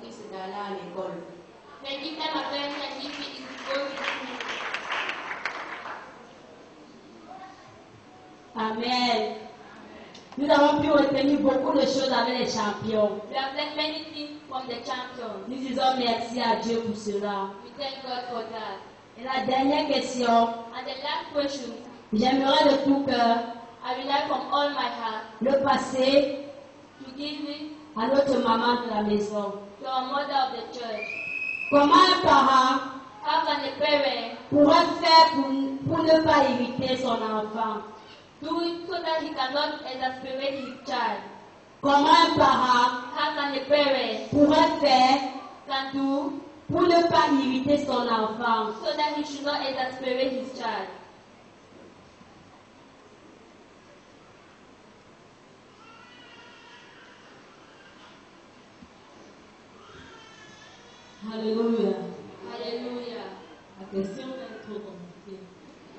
C'est d'aller à l'école. Maybe my parents can give me is to go to school. Amen. Nous avons pu retenir beaucoup de choses avec les champions. We have learned many things from the champions. Nous disons merci à Dieu pour cela. We thank God for that. Et la dernière question, And the last question, j'aimerais de tout cœur I would like from all my heart le passer to give it à notre maman de la maison. to our mother of the church. Comment un parent How can a parent pourrait faire pour ne pas irriter son enfant? do it so that he cannot exasperate his child? Comment un parent How can a parent pourrait faire can do pour ne pas irriter son enfant? so that he should not exasperate his child? Alléluia. Hallelujah. La question est trop compliquée.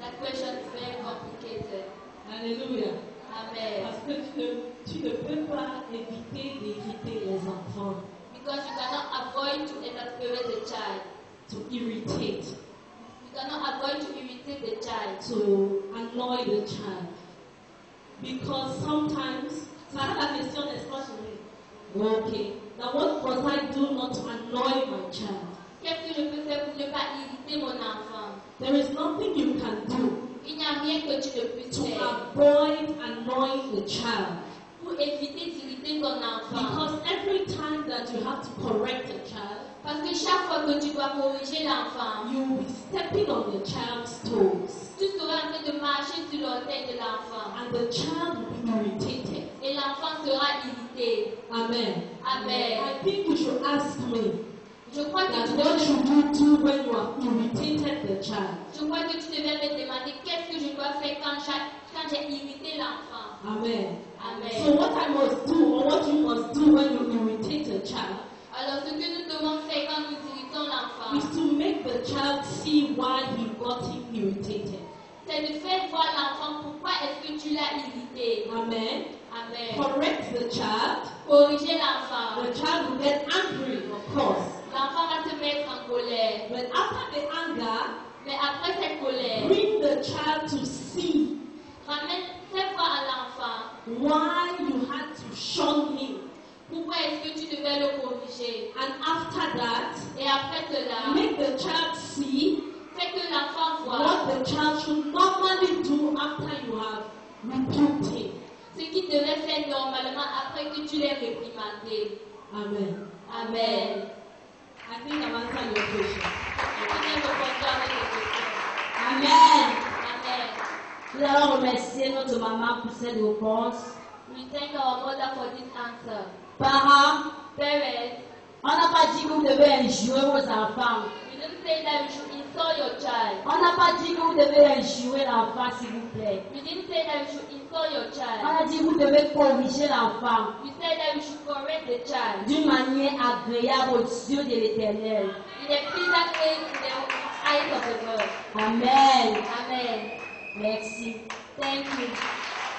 That question is very complicated. Alléluia. Amen. Parce que tu ne peux pas éviter d'irriter les enfants. Because you cannot avoid to exasperate the child. To irritate. You cannot avoid to irritate the child. To annoy the child. Because sometimes, ça la question n'est pas chérie. Okay. Now what must I do not to annoy my child? Qu'est-ce que je peux faire pour ne pas irriter mon enfant? There is nothing you can do Il n'y a rien que tu ne puisses to faire avoid annoying the child. pour éviter d'irriter ton enfant. Because every time that you have to correct a child, Parce que chaque fois que tu dois corriger l'enfant, you will be stepping on the child's toes. tu seras en train de marcher sur l'orteil de l'enfant. And the child will be irritated. Et l'enfant sera irrité. Amen. Amen. I think you should ask me Je crois que that tu what devrais, should you do when you have irritated the child? je crois que tu devrais me demander qu'est-ce que je dois faire quand j'ai irrité l'enfant. Amen. Amen. So what I must do, or what you must do when you irritate a child, Alors ce que nous devons faire quand nous irritons l'enfant, is to make the child see why he got him irritated. c'est de faire voir l'enfant pourquoi est-ce que tu l'as irrité. Amen. Amen. Correct the child. Corriger l'enfant. The child will get angry, of course. L'enfant va se mettre en colère. But after the anger, Mais après cette colère, bring the child to see fais voir à l'enfant why you had to shun him. pourquoi est-ce que tu devais le corriger. And after that, Et après cela, make the child see fais que l'enfant voit what the child should normally do after you have rebuked him. ce qu'il devait faire normalement après que tu l'aies réprimandé. Amen. Amen. I think I've answered your question. Amen. Amen. Nous allons remercier notre maman pour cette réponse. We thank our mother for this answer. Parents, Parents, on n'a pas dit que vous devez injurer vos enfants. we didn't say that you should insult your child. On n'a pas dit que vous devez injurer l'enfant, s'il vous plaît. We didn't say that you should insult your On child. a dit que vous devez corriger l'enfant We said that you should correct the child d'une manière agréable aux yeux de l'Éternel. in a pleasant way in the eyes of the Lord. Amen. Amen. Merci. Thank you.